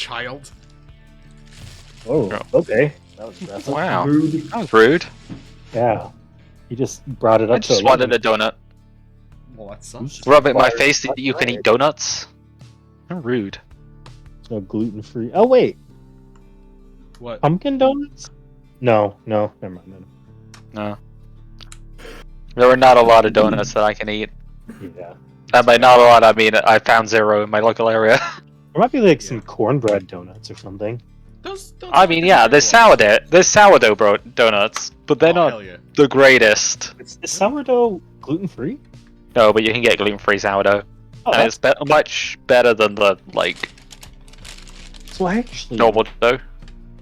child. Oh, okay. That was aggressive. Wow, Rude. that was rude. Yeah. You just brought it up I to just 11. wanted a donut. Well, that sucks. Rub it in my Fire- face that you can eat donuts. How rude. No gluten-free. Oh, wait. What? Pumpkin donuts? No, never mind. No. There are not a lot of donuts that I can eat. Yeah. And by not a lot, I mean I found 0 in my local area. There might be like Yeah. some cornbread donuts or something. Those I mean, yeah, there's sourdough donuts, but they're not Hell yeah. the greatest. Is sourdough gluten-free? No, but you can get gluten-free sourdough, Oh, and it's much better than the so I actually normal dough.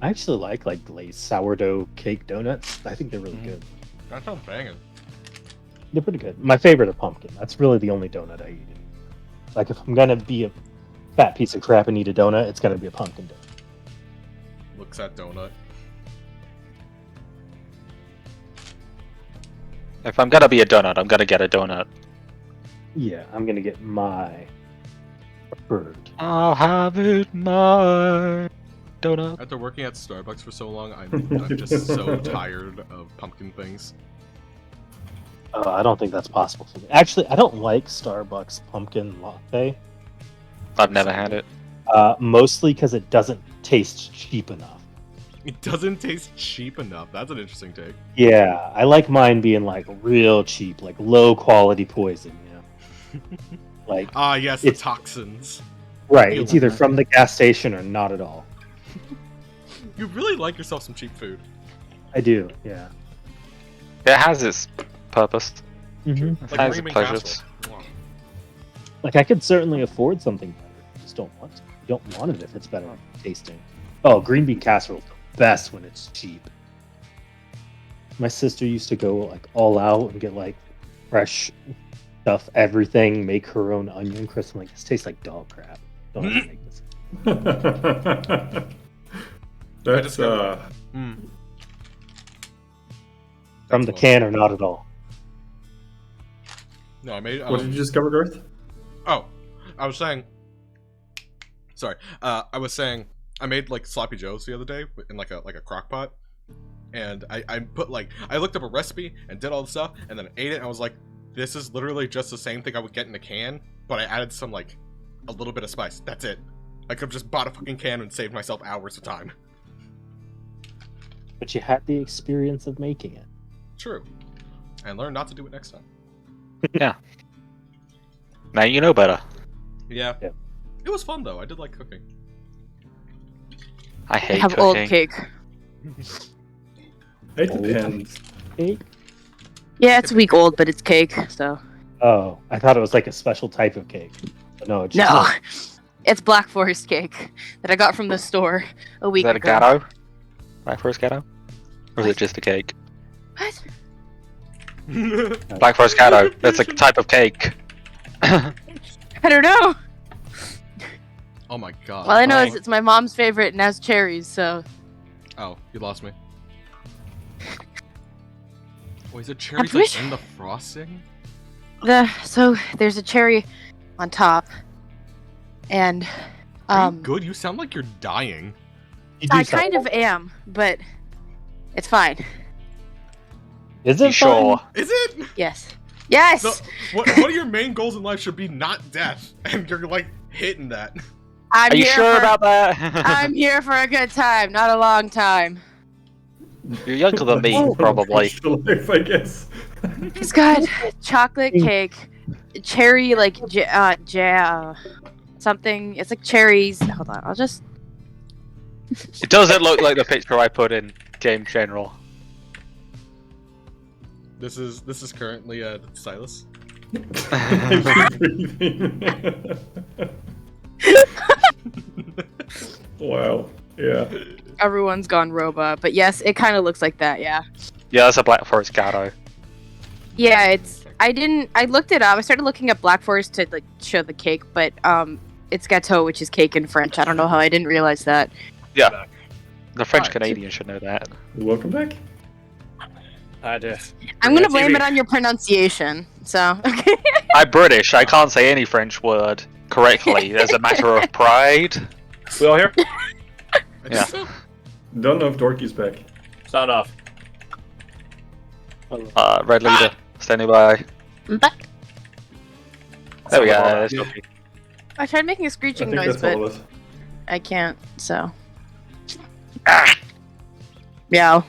I actually like glazed sourdough cake donuts. I think they're really good. That sounds banging. They're pretty good. My favorite are pumpkin. That's really the only donut I eat. Like if I'm gonna be a fat piece of crap and eat a donut, it's gotta be a pumpkin donut. Looks at donut. If I'm gonna be a donut, I'm gonna get a donut. Yeah, I'm gonna get my preferred. I'll have it my donut. After working at Starbucks for so long, I'm just so tired of pumpkin things. I don't think that's possible for me. Actually, I don't like Starbucks pumpkin latte. I've never had it. Mostly because it doesn't taste cheap enough. It doesn't taste cheap enough. That's an interesting take. Yeah, I like mine being like real cheap, like low quality poison. You know, like Ah, yes, the It's- toxins. right. It's either from the gas station or not at all. You really like yourself some cheap food. I do. Yeah. It has its purpose. hmm It Like has green its bean pleasures. casserole. Like I could certainly afford something better. I just don't want to. You don't want it if it's better tasting. Oh, green bean casserole is the best when it's cheap. My sister used to go like all out and get like fresh stuff, everything, make her own onion crisp. I'm like, this tastes like dog crap. Don't have to make this. That's Mm. From That's the one. can or not at all. No, I made. what did you just cover, Garth? Oh, I was saying. Sorry, I was saying I made like sloppy joes the other day in like a crock pot, and I put like I looked up a recipe and did all the stuff, and then I ate it. And I was like, this is literally just the same thing I would get in a can, but I added some like a little bit of spice. That's it. I could have just bought a fucking can and saved myself hours of time. But you had the experience of making it. True, and learn not to do it next time. Now you know better. Yeah. Yep. It was fun though. I did like cooking. I I hate have cooking. old cake. It depends. Cake? Yeah, it's a week old, but it's cake, so. Oh, I thought it was like a special type of cake. But no, it's just No. like- It's Black Forest cake that I got from the store a Is week that a ago. gatto? Black Forest gatto? Or is it just a cake? What? Black Forest gatto. That's a type of cake. I don't know. Oh my god. All I know Oh. is it's my mom's favorite and has cherries, so. Oh, you lost me. Wait, is it cherries wish- like in the frosting? So there's a cherry on top. And Are you good? You sound like you're dying. You do I sound- kind of am, but it's fine. Is You it sure? fun? Is it? Yes. Yes! So, one of your main goals in life should be not death, and you're like hitting that. I'm Are you here sure for, about that? I'm here for a good time, not a long time. You're younger than me, Oh. probably. Life, I guess. It's got chocolate cake, cherry something. It's like cherries. Hold on, I'll just. It doesn't look like the picture I put in Game General. This is currently Silas. Wow. Yeah. Everyone's gone robot, but yes, it kind of looks like that. Yeah. Yeah, that's a Black Forest gatto. Yeah, it's. I looked it up. I started looking at Black Forest to like show the cake, but it's gâteau, which is cake in French. I don't know how I didn't realize that. Yeah. The French Alright. Canadian should know that. Welcome back. I'm gonna blame it on your pronunciation. So. Okay. I'm British. I can't say any French word correctly as a matter of pride. We all here? I think Yeah. so. Don't know if Dorky's back. Sound off. Red leader, standing by. I'm back. There we go. Sound off. There's Yeah. Dorky. I tried making a I screeching think noise, that's all but of us. I can't. So, Ah! meow.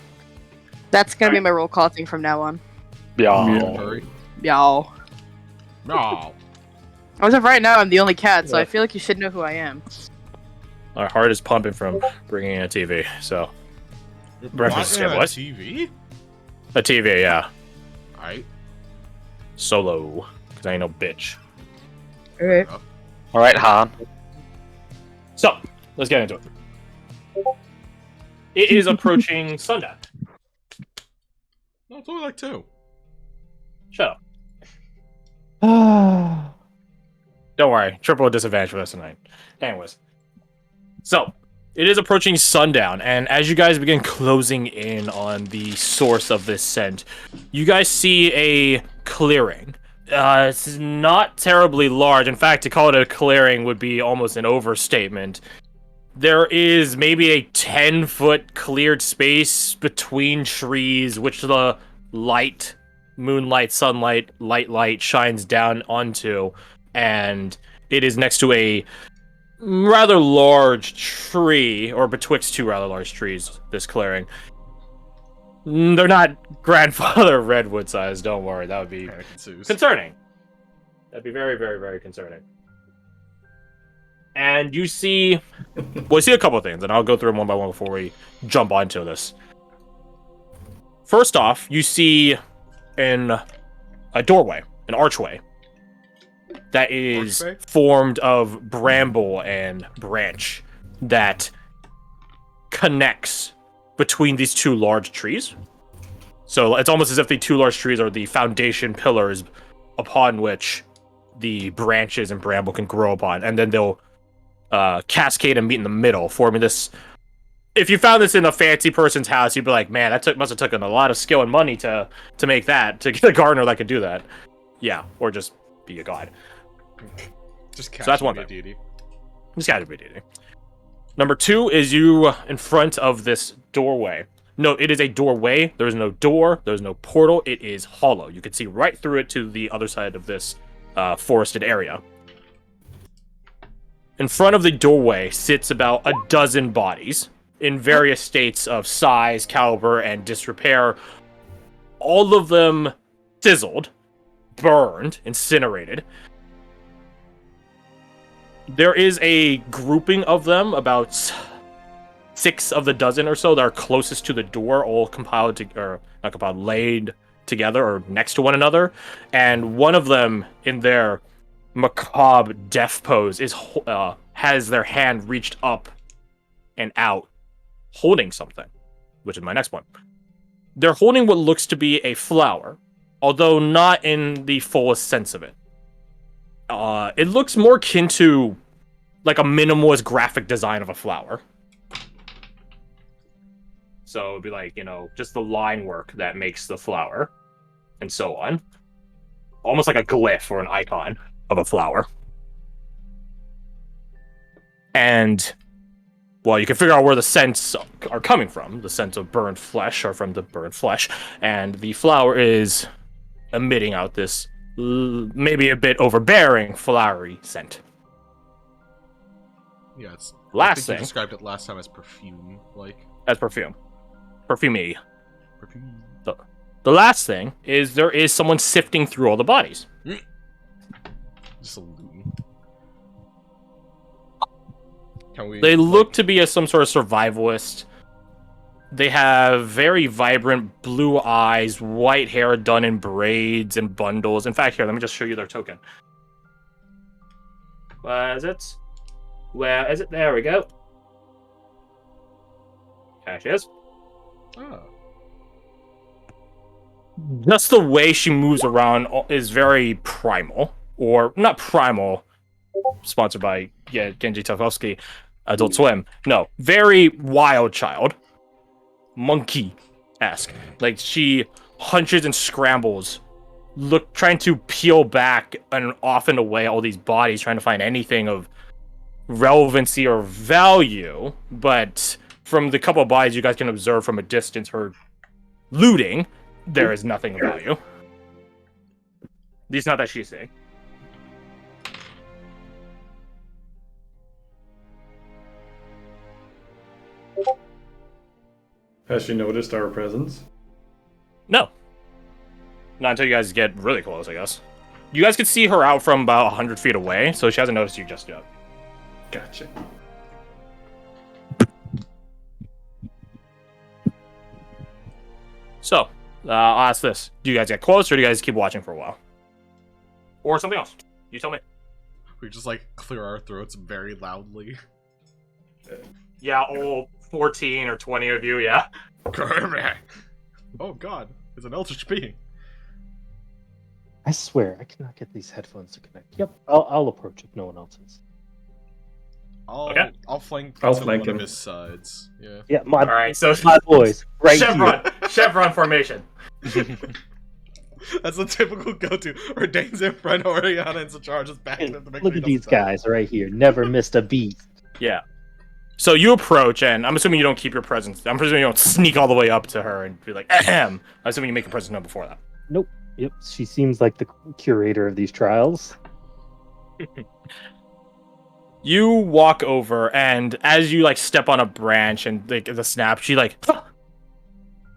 That's gonna be my roll call thing from now on. Yeah. Hurry. Meow. No. As of right now, I'm the only cat, so Yeah. I feel like you should know who I am. Our heart is pumping from bringing in a TV. So Breakfast Watching is a what? TV? a TV, yeah, Alright. solo, because I ain't no bitch. Alright. All right, Han. So let's get into it. It is approaching sundown. No, it's only like 2. Shut up. Don't worry, triple disadvantage for us tonight. Anyways, so it is approaching sundown, and as you guys begin closing in on the source of this scent, you guys see a clearing. It's not terribly large. In fact, to call it a clearing would be almost an overstatement. There is maybe a 10-foot cleared space between trees, which the light, moonlight, sunlight, light shines down onto, and it is next to a rather large tree, or betwixt 2 rather large trees, this clearing. They're not grandfather redwood size, don't worry, that would be Panic ensues. concerning. That'd be very, very, very concerning. And you see, well, you see a couple of things, and I'll go through them one by one before we jump onto this. First off, you see a doorway, an archway, that is Archway? formed of bramble and branch that connects between these 2 large trees. So it's almost as if the 2 large trees are the foundation pillars upon which the branches and bramble can grow upon, and then they'll cascade and meet in the middle, forming this. If you found this in a fancy person's house, you'd be like, man, that must have taken a lot of skill and money to make that, to get a gardener that could do that. Yeah, or just be a god. Just So that's one catch thing. deity. This gotta be dating. Number 2 is you in front of this doorway. No, it is a doorway. There is no door. There is no portal. It is hollow. You can see right through it to the other side of this forested area. In front of the doorway sits about a dozen bodies in various states of size, caliber, and disrepair. All of them sizzled, burned, incinerated. There is a grouping of them, about 6 of the dozen or so, that are closest to the door, all compiled to, or not compiled, laid together or next to one another. And one of them, in their macabre death pose, is has their hand reached up and out, holding something, which is my next one. They're holding what looks to be a flower, although not in the fullest sense of it. It looks more akin to like a minimalist graphic design of a flower. So it'd be like, just the line work that makes the flower, and so on. Almost like a glyph or an icon of a flower. And, well, you can figure out where the scents are coming from. The scents of burned flesh are from the burned flesh, and the flower is emitting out this maybe a bit overbearing flowery scent. Yeah, it's. I Last think thing, you described it last time as perfume, like. as perfume. Perfumey. Perfume. The last thing is there is someone sifting through all the bodies. Just a looting. Can we? They look to be some sort of survivalist. They have very vibrant blue eyes, white hair done in braids and bundles. In fact, here, let me just show you their token. Where is it? Where is it? There we go. There she is. Oh. Just the way she moves around is very primal. Or, not primal. Sponsored by, Genji Tarkovsky, Adult Swim. No, very wild child. Monkey-esque. Like, she hunches and scrambles, trying to peel back and off and away all these bodies, trying to find anything of relevancy or value, but from the couple of bodies you guys can observe from a distance her looting, there is nothing of value. At least not that she's seeing. Has she noticed our presence? No. Not until you guys get really close, I guess. You guys could see her out from about 100 feet away, so she hasn't noticed you just yet. Gotcha. So, I'll ask this. Do you guys get close, or do you guys keep watching for a while? Or something else? You tell me. We just like clear our throats very loudly. Yeah, all 14 or 20 of you, yeah. Oh god, it's an eldritch being. I swear, I cannot get these headphones to connect. Yep, I'll approach if no one else is. Okay. I'll flank I'll to flank one him. of his sides. Yeah. Yeah, my Alright, so my boys, right Chevron, here. Chevron formation. That's the typical go-to. Ordain's in front, Oriana and Zachar just backing up to make Look sure at he these doesn't die. guys right here. Never missed a beat. Yeah. So you approach, and I'm assuming you don't keep your presence. I'm presuming you don't sneak all the way up to her and be like, ahem. I'm assuming you make your presence known before that. Nope. Yep, she seems like the curator of these trials. You walk over, and as you like step on a branch and like the snap, she like,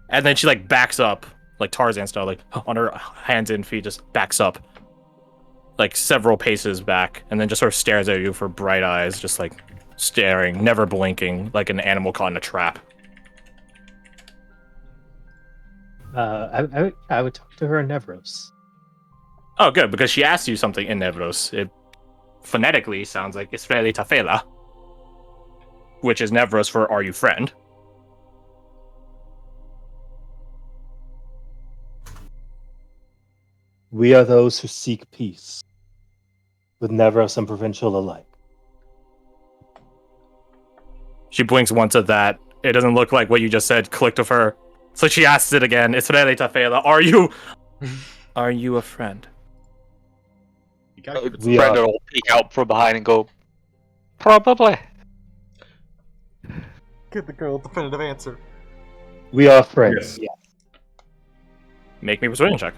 and then she like backs up like Tarzan style, like on her hands and feet, just backs up like several paces back, and then just sort of stares at you for bright eyes, just like staring, never blinking, like an animal caught in a trap. I would talk to her in Nevros. Oh, good, because she asked you something in Nevros. It phonetically sounds like Israeli Tafela, which is Nevros for "Are you friend?" We are those who seek peace, with Nevros and Provincial alike. She blinks once at that. It doesn't look like what you just said clicked with her. So she asks it again. Israeli Tafela, are you a friend? You gotta keep it We Brandon are. will peek out from behind and go, probably. Give the girl a definitive answer. We are friends. Yes. Yeah. Make me a persuasion check.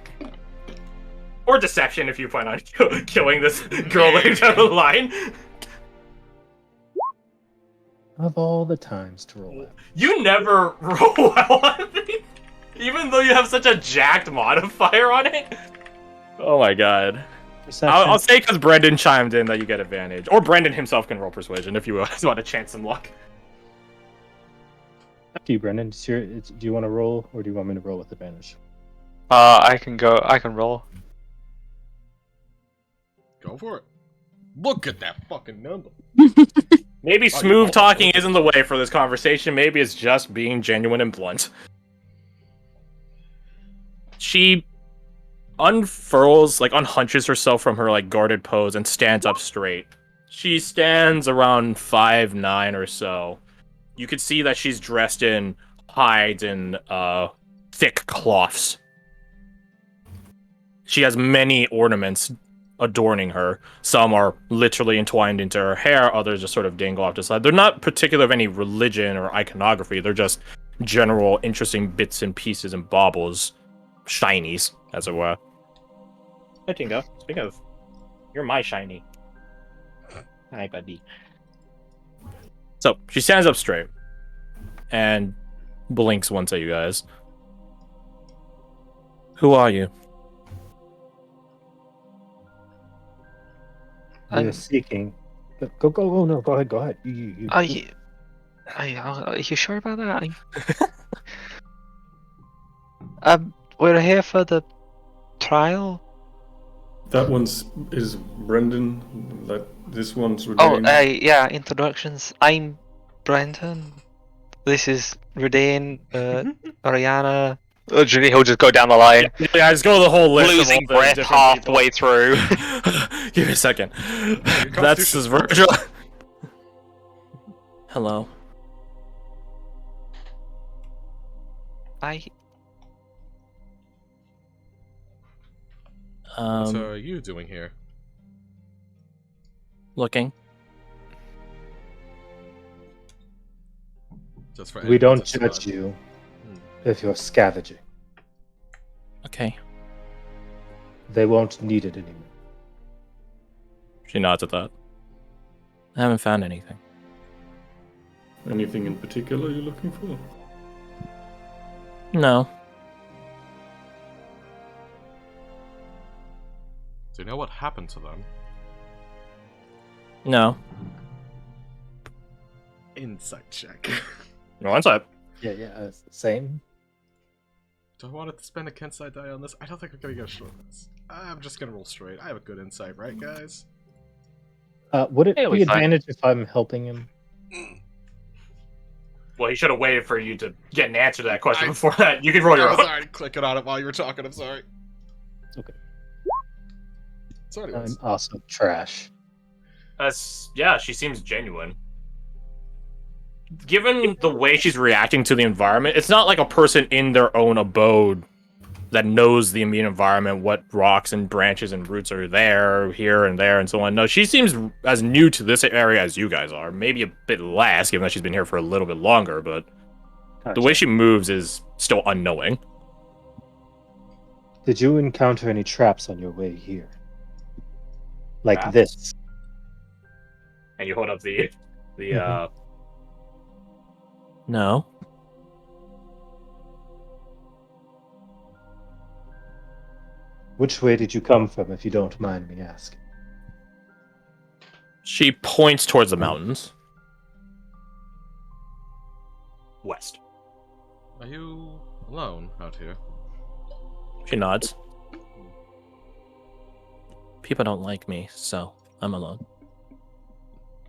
Or deception if you plan on killing this girl later down the line. Of all the times to roll out. You never roll well on these, even though you have such a jacked modifier on it. Oh my god. Perception. I'll say because Brendan chimed in that you get advantage. Or Brendan himself can roll persuasion if you guys want to chance some luck. Up to you, Brendan. Do you want to roll, or do you want me to roll with advantage? I can roll. Go for it. Look at that fucking number. Maybe Oh, smooth you- talking isn't the way for this conversation. Maybe it's just being genuine and blunt. She unhunches herself from her like guarded pose and stands up straight. She stands around 5'9" or so. You could see that she's dressed in hides and thick cloths. She has many ornaments adorning her. Some are literally entwined into her hair, others just sort of dangle off to the side. They're not particular of any religion or iconography, they're just general interesting bits and pieces and baubles. Shinies, as it were. Hey Tingo, speaking of, you're my shiny. Hi, buddy. So, she stands up straight and blinks once at you guys. Who are you? We are seeking. Go! No, go ahead. You. Are you sure about that? We're here for the trial. That is Brendan. This one's Oh, Redain. yeah, introductions. I'm Brendan. This is Redain, Ariana. He'll just go down the line, Yeah, just go the whole list. losing of all the breath different halfway through. people. Give me a second. That's Constitution's his Virgil. Hello. What are you doing here? Looking. Just for We anyone don't to survive. judge you if you're scavenging. Okay. They won't need it anymore. She nods at that. I haven't found anything. Anything in particular you're looking for? No. Do you know what happened to them? No. Insight check. No insight. Yeah, same. Do I want to spend a Kensai die on this? I don't think I'm gonna get a short this. I'm just gonna roll straight. I have a good insight, right, guys? Would it It'll be be fine. advantage if I'm helping him? Well, he should have waited for you to get an answer to that question before that. You can roll your I own. was already clicking on it while you were talking. I'm sorry. Okay. So anyways, I'm also trash. Yeah, she seems genuine. Given the way she's reacting to the environment, it's not like a person in their own abode that knows the immediate environment, what rocks and branches and roots are there, here and there, and so on. No, she seems as new to this area as you guys are. Maybe a bit less, given that she's been here for a little bit longer, but the way she moves is still unknowing. Did you encounter any traps on your way here? Like Traps? this? And you hold up the No. Which way did you come from, if you don't mind me asking? She points towards the mountains. West. are you alone out here? She nods. People don't like me, so I'm alone.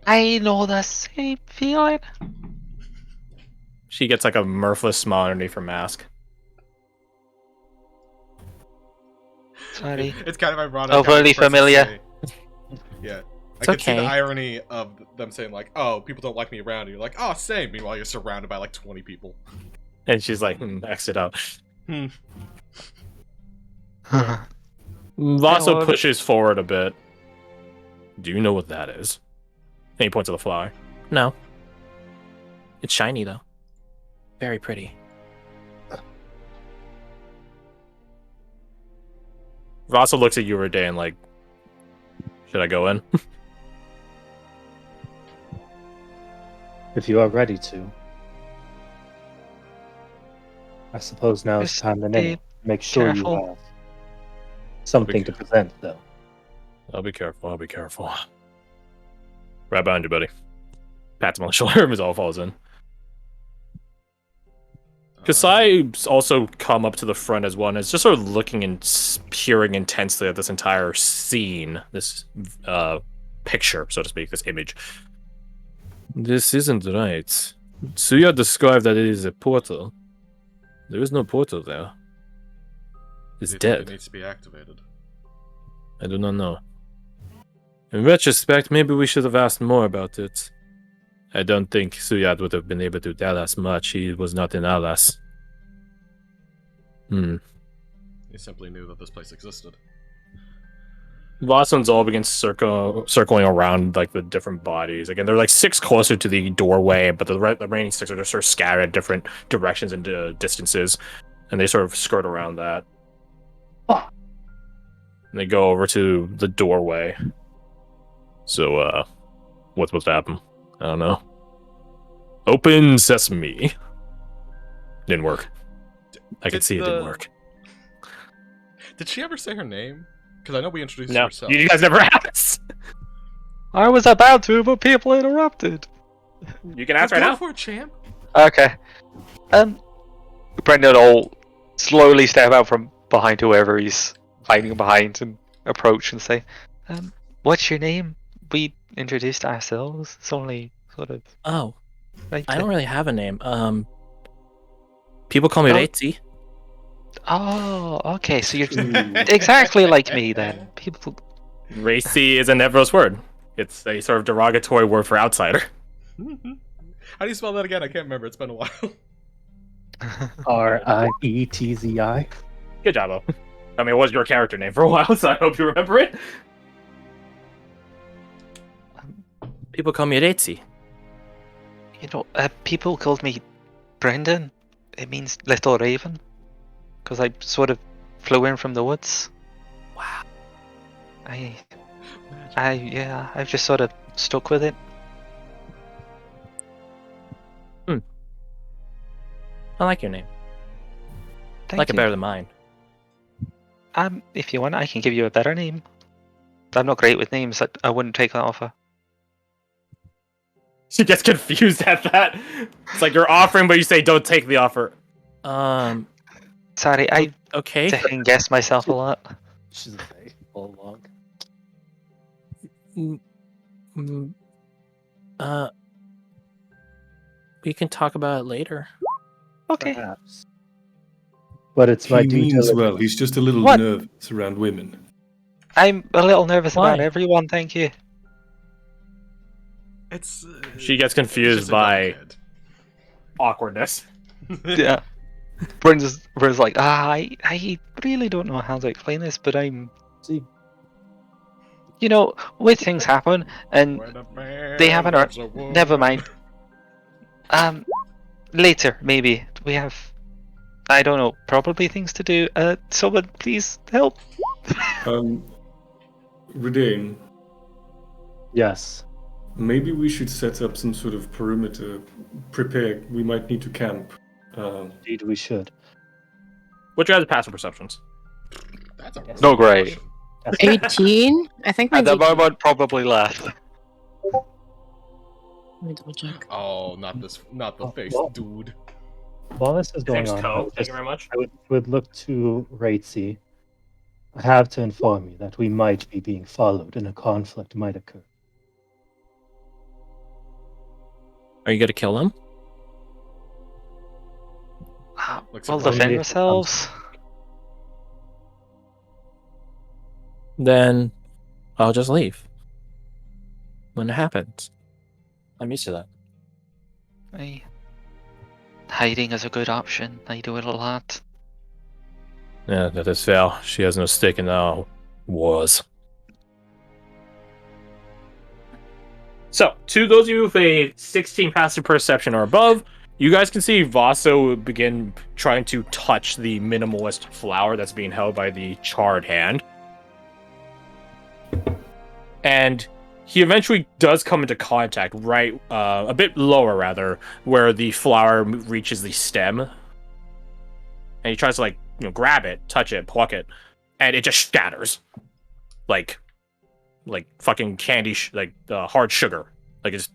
I know the same feeling. She gets like a mirthless smile underneath her mask. Sorry. It's kind of ironic. Overly having the person familiar. say- yeah. It's I can see the okay. irony of them saying like, "Oh, people don't like me around." And you're like, "Oh, same." Meanwhile, you're surrounded by like 20 people. And she's like, exit out. Hello. Vaso pushes forward a bit. Do you know what that is? And he points to the flower. No. It's shiny, though. Very pretty. Vaso looks at you, Rade, and like, should I go in? If you are ready to. I suppose now is Just the time to be name. Make sure careful. you have something to present, though. I'll be careful, I'll be careful. Right behind you, buddy. Pats him on the shoulder as all falls in. Kasai's also come up to the front as well, and is just sort of looking and peering intensely at this entire scene, this picture, so to speak, this image. This isn't right. Suya described that it is a portal. There is no portal there. It's Do you think dead. It needs to be activated. I do not know. In retrospect, maybe we should have asked more about it. I don't think Suyad would have been able to tell us much. He was not in Alas. He simply knew that this place existed. Lawson's all begins circling around like the different bodies. Again, there are like 6 closer to the doorway, but the remaining 6 are just sort of scattered at different directions and distances, and they sort of skirt around that. Ah. And they go over to the doorway. So, what's supposed to happen? I don't know. Open sesame. Didn't work. I could Did see it didn't the- work. Did she ever say her name? Because I know we introduced No, herself. you guys never asked. I was about to, but people interrupted. You can ask right Go now. for it, champ. Okay. Brendan will slowly step out from behind whoever he's hiding behind and approach and say, "What's your name? We introduced ourselves. It's only sort of Oh, right." I don't really have a name. People call me Oh. Reitzi. Oh, okay. So you're exactly like me then. People. Racy is a Nevros word. It's a sort of derogatory word for outsider. How do you spell that again? I can't remember. It's been a while. Rietzi. Good job, Bo. I mean, it was your character name for a while, so I hope you remember it. People call me Reitzi. People called me Brendan. It means little raven. Because I sort of flew in from the woods. Wow. I've just sort of stuck with it. I like your name. I Thank like you. it better than mine. If you want, I can give you a better name. I'm not great with names. I wouldn't take that offer. She gets confused at that. It's like you're offering, but you say don't take the offer. Sorry, I Okay. second guess myself a lot. She's okay all along. We can talk about it later. Okay. Perhaps. But it's my He due means diligence. well. He's just a little What? nervous around women. I'm a little nervous about Why? everyone, thank you. It's. She gets it's confused just a by young kid. awkwardness. Yeah. Bryn's like, I really don't know how to explain this, but I'm... See, weird things happen, and When a man they haven't... loves a woman. Never mind. Later, maybe. We have... I don't know, probably things to do. Someone, please, help. Redain, yes. maybe we should set up some sort of perimeter. Prepare. We might need to camp. Indeed, we should. What's your guys' passive perceptions? That's a No, great. question. 18? I think At mine's the 18. moment, probably less. Let me double check. Oh, not the face, well. dude. While this is going on, Thank you very much. I would look to Ratesy. I have to inform you that we might be being followed and a conflict might occur. Are you gonna kill them? Looks We'll like- defend Only- ourselves. Then I'll just leave. When it happens. I'm used to that. Hiding is a good option. I do it a lot. Yeah, that is fair. She has no stake in our wars. So, to those of you with a 16 passive perception or above, you guys can see Vaso begin trying to touch the minimalist flower that's being held by the charred hand. And he eventually does come into contact right, a bit lower rather, where the flower reaches the stem. And he tries to grab it, touch it, pluck it, and it just shatters. Like fucking candy, hard sugar. Like it's...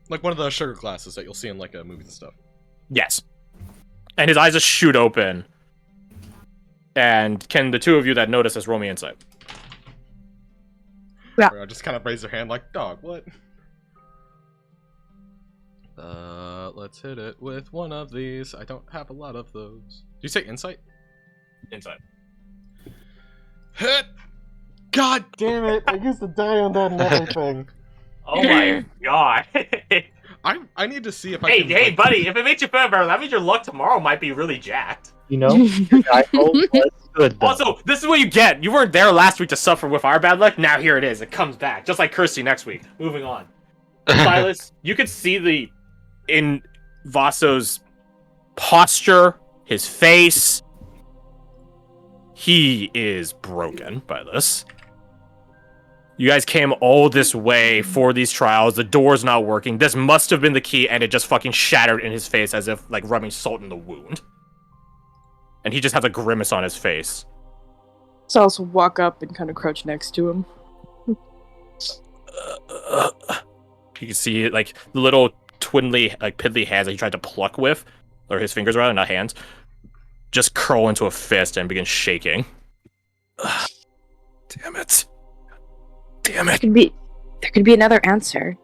Like one of the sugar glasses that you'll see in like movies and stuff. Yes. And his eyes just shoot open. And can the two of you that notice this roll me insight? Yeah. Or just kind of raise their hand like, dog, what? Let's hit it with one of these. I don't have a lot of those. Do you say insight? Insight. Hit! God damn it! I used to die on that and everything. Oh my god. I need to see if I Hey, can. hey, like- buddy, if it makes you feel better, that means your luck tomorrow might be really jacked. You know, your die roll was good. Though. Also, this is what you get. You weren't there last week to suffer with our bad luck. Now here it is. It comes back. Just like Kirsty next week. Moving on. Silas, you could see in Vaso's posture, his face. He is broken by this. You guys came all this way for these trials. The door's not working. This must have been the key, and it just fucking shattered in his face as if like rubbing salt in the wound. And he just has a grimace on his face. So I'll also walk up and kind of crouch next to him. You can see like the little twiddly, like piddly hands that he tried to pluck with, or his fingers rather, not hands, just curl into a fist and begin shaking. Damn it. Damn it. There could be another answer.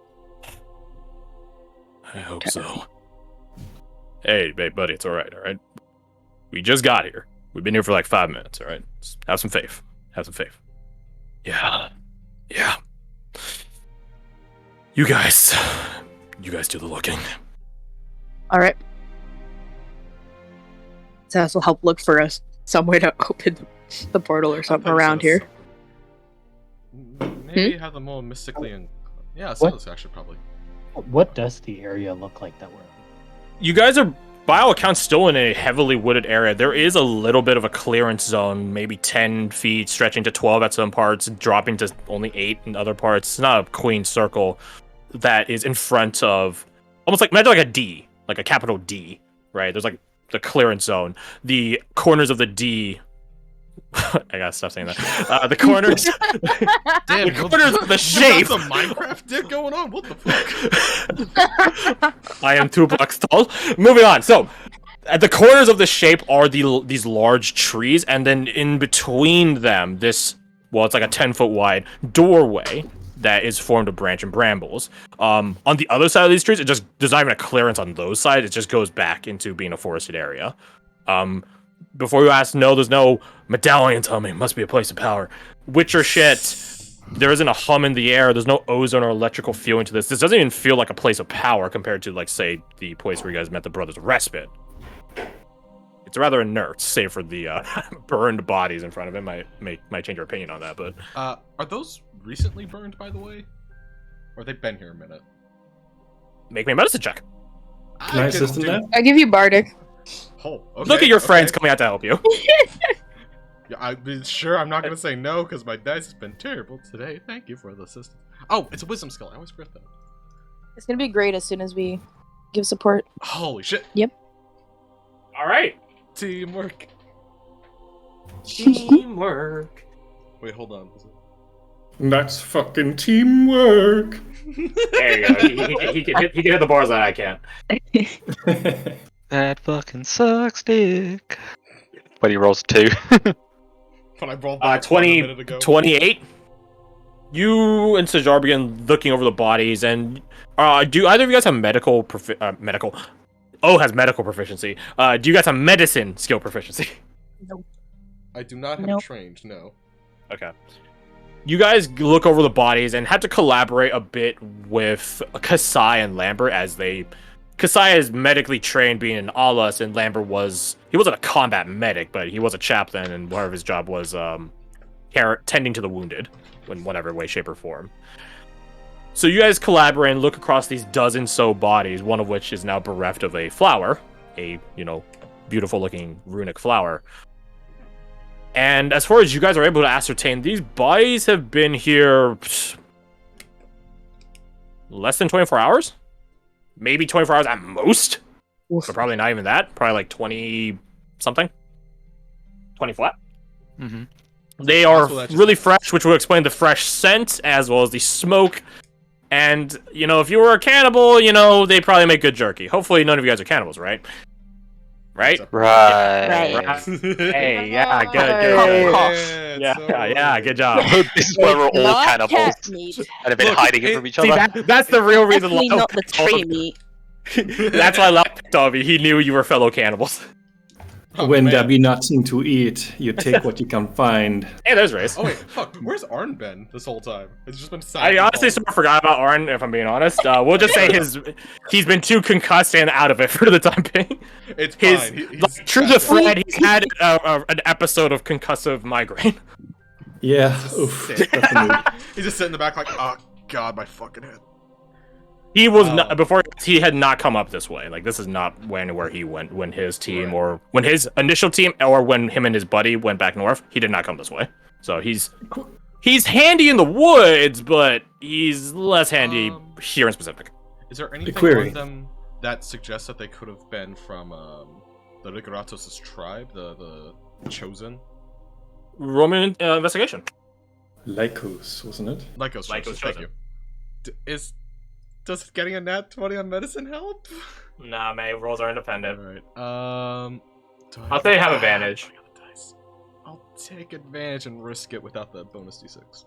I hope so. Hey, buddy, it's alright, alright? We just got here. We've been here for like 5 minutes, alright? Have some faith. Have some faith. Yeah. Yeah. You guys do the looking. All right. So this will help look for us some way to open the portal or something around here. Maybe have them more mystically and yeah, What? Silas actually probably. What does the area look like that we're in? You guys are, by all accounts, still in a heavily wooded area. There is a little bit of a clearance zone, maybe 10 feet, stretching to 12 at some parts, dropping to only 8 in other parts. It's not a queen circle that is in front of, almost like, imagine like a D, like a capital D, right? There's like the clearance zone. The corners of the D, I gotta stop saying that. The corners, Damn, the corners of the you shape. got some Minecraft dick going on. What the fuck? I am 2 blocks tall. Moving on. So, at the corners of the shape are these large trees, and then in between them, it's like a 10-foot wide doorway that is formed of branch and brambles. On the other side of these trees, there's not even a clearance on those sides. It just goes back into being a forested area. Before you ask, no, there's no medallions humming. Must be a place of power. Witcher shit. There isn't a hum in the air. There's no ozone or electrical feeling to this. This doesn't even feel like a place of power compared to, like, say, the place where you guys met the Brothers of Respite. It's rather inert, save for the burned bodies in front of it. Might change your opinion on that, but Are those recently burned, by the way? Or they've been here a minute? make me a medicine check. Can I assist in that? I give you Bardic. Oh, okay, Look at your okay. friends coming out to help you. Yeah, I'm sure I'm not gonna say no because my dice has been terrible today. Thank you for the assistance. Oh, it's a wisdom skill. I always forget that. It's gonna be great as soon as we give support. Holy shit! All right. Teamwork. Teamwork. Wait, hold on. That's fucking teamwork. There you go. He can hit the bars that I can't. That fucking sucks, dick. But he rolls 2. When I rolled back 20, a minute ago. 28. You and Sajar begin looking over the bodies, and do either of you guys have medical? Oh, has medical proficiency. Do you guys have medicine skill proficiency? I do not have Nope. trained. No. Okay. You guys look over the bodies and had to collaborate a bit with Kasai and Lambert as Kasai is medically trained being an Alas, and Lambert he wasn't a combat medic, but he was a chaplain, and part of his job was tending to the wounded in whatever way, shape, or form. So you guys collaborate and look across these dozen so bodies, one of which is now bereft of a flower, a beautiful looking runic flower. And as far as you guys are able to ascertain, these bodies have been here less than 24 hours? Maybe 24 hours at most? But probably not even that. Probably like 20 something. 20 flat. Mm-hmm. They are Possible that just really fresh, which will explain the fresh scent as well as the smoke. And, if you were a cannibal, they probably make good jerky. Hopefully none of you guys are cannibals, right? Right? Right. Hey, yeah, good. Yeah, good job. This is why we're all Not cannibals cat meat. and have been Look, hiding it from each See, other. that's the real reason Definitely Lau not the picked on tree you. meat. That's why Lau picked on me. He knew you were fellow cannibals. Oh, When man. there be nothing to eat, you take what you can find. Hey, there's Race. Oh wait, fuck. Where's Arn been this whole time? It's just been I silent. honestly sort of forgot about Arn, if I'm being honest. We'll just say he's been too concussed and out of it for the time being. It's His fine. He's true to Fred, he's had an episode of concussive migraine. Yeah, oof, Sick. that's a mood. He's just sitting in the back like, oh god, my fucking head. He was Oh. not before. He had not come up this way. Like, this is not where he went when his team Right. or when his initial team or when him and his buddy went back north. He did not come this way. So he's handy in the woods, but he's less handy here in specific. Is there anything query. on them that suggests that they could have been from the Rigaratos' tribe, the chosen? Roman investigation. Lycos, wasn't it? Lycos, Lycos chosen. Thank chosen. you. Does getting a nat 20 on medicine help? Nah, man, rolls are independent. Alright, do I'll say you have advantage. I got the dice. I'll take advantage and risk it without the bonus d6.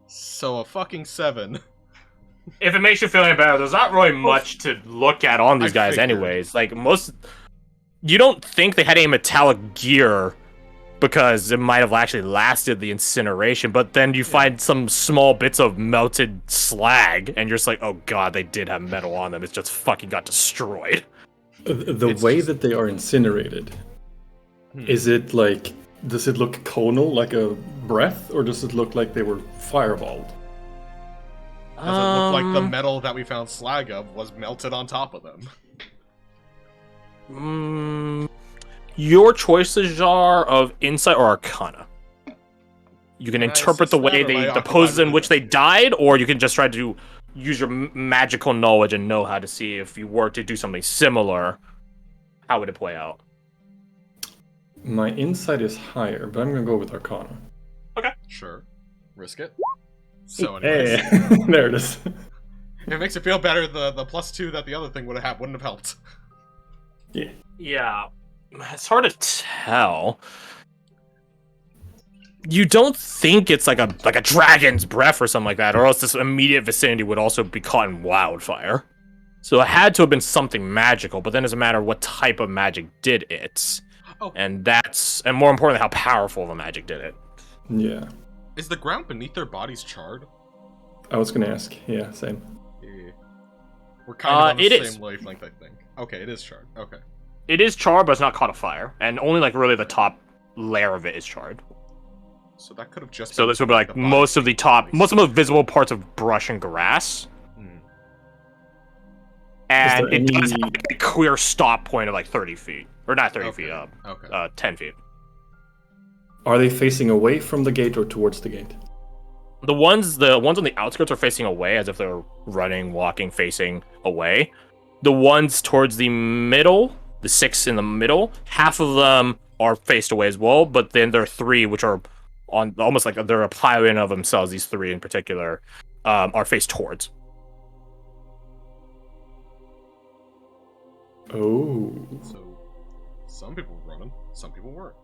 So a fucking 7. If it makes you feel any better, there's not really much to look at on these I guys, figured. anyways. Like, you don't think they had any metallic gear because it might have actually lasted the incineration, but then you find some small bits of melted slag, and you're just like, oh god, they did have metal on them. It's just fucking got destroyed. The It's way just- that they are incinerated, is it like, does it look conal, like a breath, or does it look like they were fireballed? Does it look like the metal that we found slag of was melted on top of them? Your choices are of insight or arcana. You can Can I interpret the assist way that, or am I the occupied poses with in it? which they died, or you can just try to use your magical knowledge and know how to see if you were to do something similar, how would it play out? My insight is higher, but I'm gonna go with Arcana. Sure. Risk it. So anyways, Hey, there it is. if it makes you feel better, the +2 that the other thing wouldn't have helped. Yeah. Yeah, it's hard to tell. You don't think it's like a dragon's breath or something like that, or else this immediate vicinity would also be caught in wildfire. So it had to have been something magical, but then it's a matter of what type of magic did it. Oh. And more importantly, how powerful the magic did it. Yeah. Is the ground beneath their bodies charred? I was gonna ask. Yeah, same. Yeah. We're kind of on the it same is. wavelength, I think. Okay, it is charred. Okay. It is charred, but it's not caught afire, and only like really the top layer of it is charred. So that could have just. So been this would be like the body. most of the visible parts of brush and grass. Hmm. And there it does any- have a clear stop point of like 30 feet. Or not 30 feet, Okay. 10 feet. Are they facing away from the gate or towards the gate? The ones on the outskirts are facing away as if they're running, walking, facing away. The ones towards the middle, the 6 in the middle, half of them are faced away as well, but then there are 3 which are on almost like they're a pile-in of themselves, these 3 in particular, are faced towards. Oh. So some people were running, some people weren't.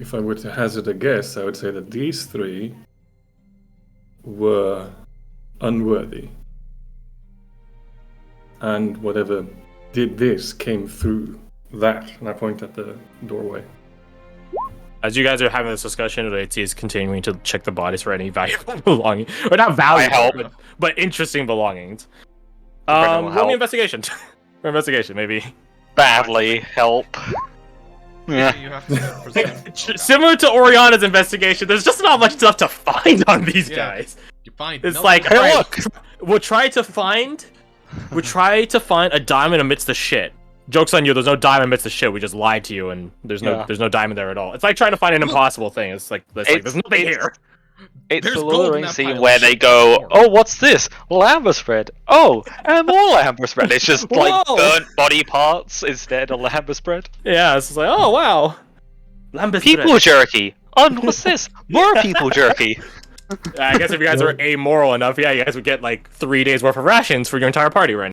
If I were to hazard a guess, I would say that these 3 were unworthy. And whatever did this came through that. And I point at the doorway. As you guys are having this discussion, AT is continuing to check the bodies for any valuable belonging, or not valuable, help. but interesting belongings. Brendan will Roll me help. investigation. Or investigation, maybe. Badly help. Yeah. You have to present. Similar to Oriana's investigation, there's just not much stuff to find on these Yeah. guys. You find. It's no- like, Hey, alright, look! we'll try to find a diamond amidst the shit. Joke's on you, there's no diamond amidst the shit. We just lied to you, and there's no diamond there at all. It's like trying to find an impossible thing. It's like there's nothing here. It's There's a gold in luring that scene pile of where they shit. go, oh, what's this? Lamber spread. Oh, and more lamber spread. It's just like Whoa. burnt body parts instead of lamber spread. Yeah, it's just like, oh wow. Lambeth People bread. jerky. Oh, what's this? More people jerky. I guess if you guys are amoral enough, yeah, you guys would get like 3 days worth of rations for your entire party right now.